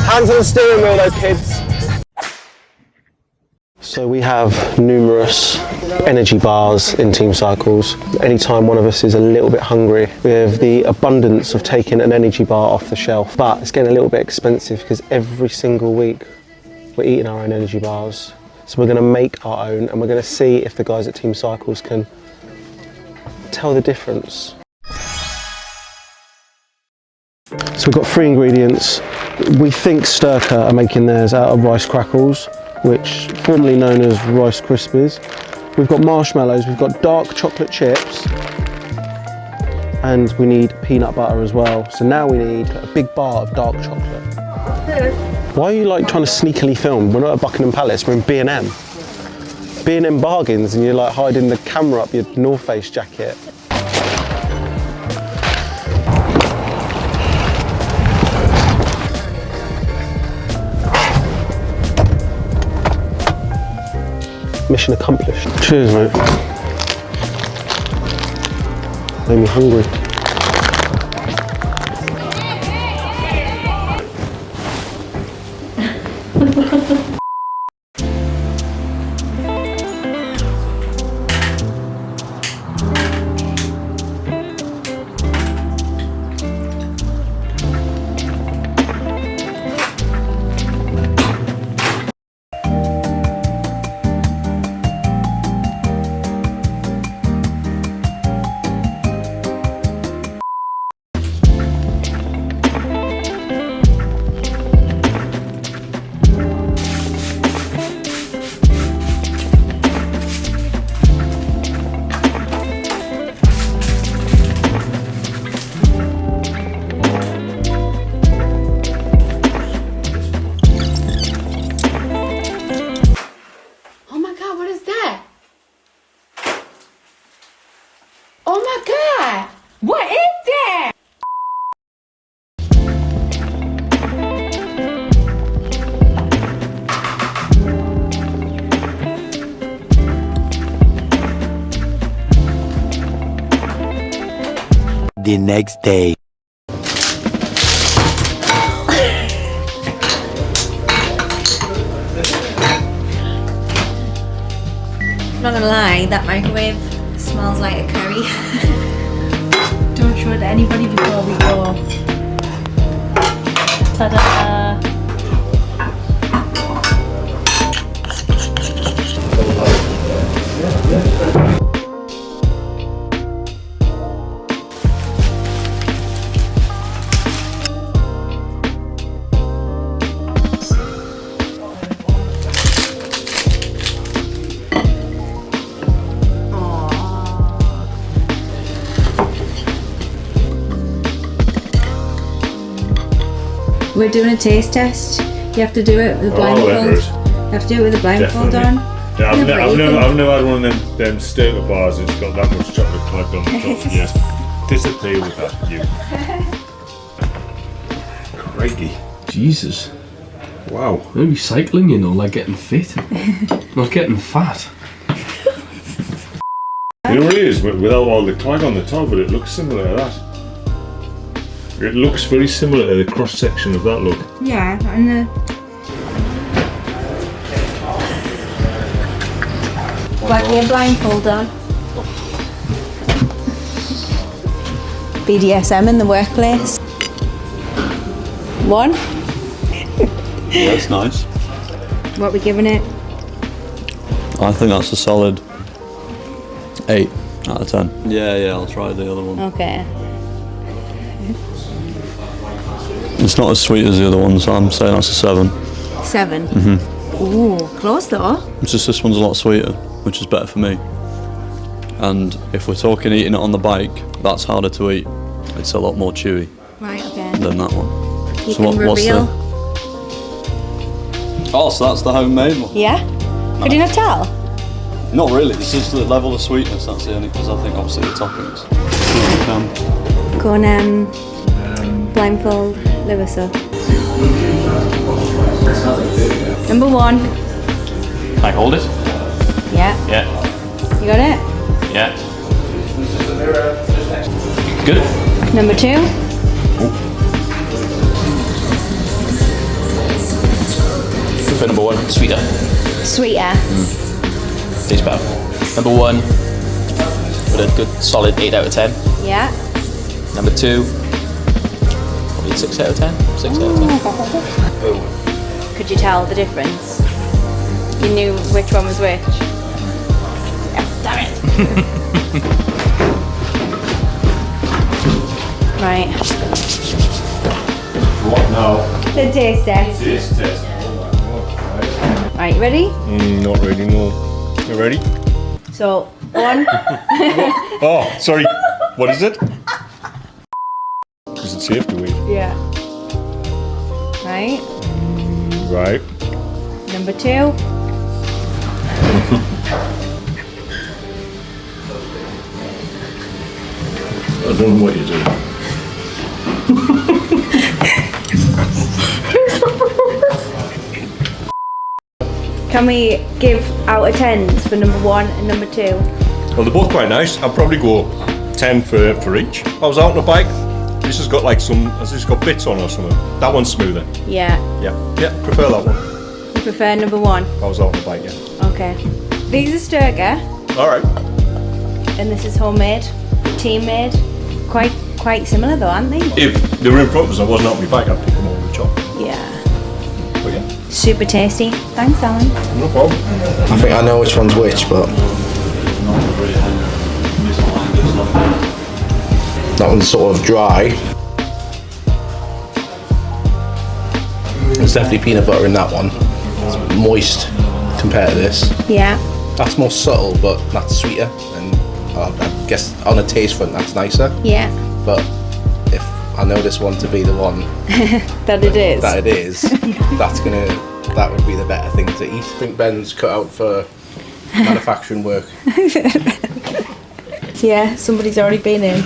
Hands on the steering wheel though, kids. So we have numerous energy bars in Team Cycles. Anytime one of us is a little bit hungry, we have the abundance of taking an energy bar off the shelf. But it's getting a little bit expensive because every single week we're eating our own energy bars. So we're going to make our own and we're going to see if the guys at Team Cycles can tell the difference. So we've got 3 ingredients. We think Styrkr are making theirs out of rice crackles, which formerly known as Rice Krispies. We've got marshmallows, we've got dark chocolate chips, and we need peanut butter as well. So now we need a big bar of dark chocolate. Why are you like trying to sneakily film? We're not at Buckingham Palace, we're in B&M. B&M bargains and you're like hiding the camera up your North Face jacket. Mission accomplished. Cheers, mate. Made me hungry. What is that? The next day. I'm not gonna lie, that microwave smells like a curry. Don't show it to anybody before we go. Ta-da! We're doing a taste test. You have to do it with a blindfold. You have to do it with a blindfold on. Yeah, I've never had one of them Styrkr bars that's got that much chocolate clogged on the top. Yes, disappear with that, you. Crikey. Jesus. Wow. Maybe cycling, you know, like getting fit, not getting fat. It really is, without all the clag on the top, but it looks similar to that. It looks very similar to the cross section of that look. Yeah, and the... Like your blindfold on. BDSM in the workplace. 1. Yeah, that's nice. What are we giving it? I think that's a solid 8 out of 10. Yeah, I'll try the other one. Okay. It's not as sweet as the other one, so I'm saying that's a 7. 7? Mm-hmm. Ooh, close though. It's just this one's a lot sweeter, which is better for me. And if we're talking eating it on the bike, that's harder to eat. It's a lot more chewy. Right, okay. Than that one. You so can reveal. Oh, so that's the homemade one? Yeah? No. Could you not tell? Not really, it's just the level of sweetness, that's the only, because I think obviously the toppings. Go on, blindfold Lewis up. Number 1. Can I hold it? Yeah. Yeah. You got it? Yeah. Good. Number 2. prefer number 1, sweeter. Sweeter. Tastes better. Number 1, with a good solid 8 out of 10. Yeah. Number 2, probably 6 out of 10. 6 out of 10. Could you tell the difference? You knew which one was which? Yeah, damn it. Right. What now? The taste test. Taste test. Right, you ready? Not really, no. You ready? So, 1. Oh, sorry. What is it? Is it safe to eat? Yeah. Right. Right. Number 2. I don't know what you're doing. Can we give out of 10s for number 1 and number 2? Well, they're both quite nice. I'd probably go 10 for each. I was out on a bike. This has got like has this got bits on or something? That one's smoother. Yeah. Yeah, prefer that one. You prefer number 1? I was out on a bike, yeah. Okay. These are Styrkr, All right. and this is homemade, team made. Quite similar though, aren't they? If they were in front of us, I wasn't out on my bike, I'd pick them up with a chop. Yeah. But yeah, Super tasty. Thanks, Alan. no problem. I think I know which one's which, but that one's sort of dry. There's definitely peanut butter in that one. It's moist compared to this. Yeah. That's more subtle, but that's sweeter. And I guess on a taste front, that's nicer. Yeah. But if I know this one to be the one That it is. that it is, that would be the better thing to eat. I think Ben's cut out for manufacturing work. Yeah, somebody's already been in.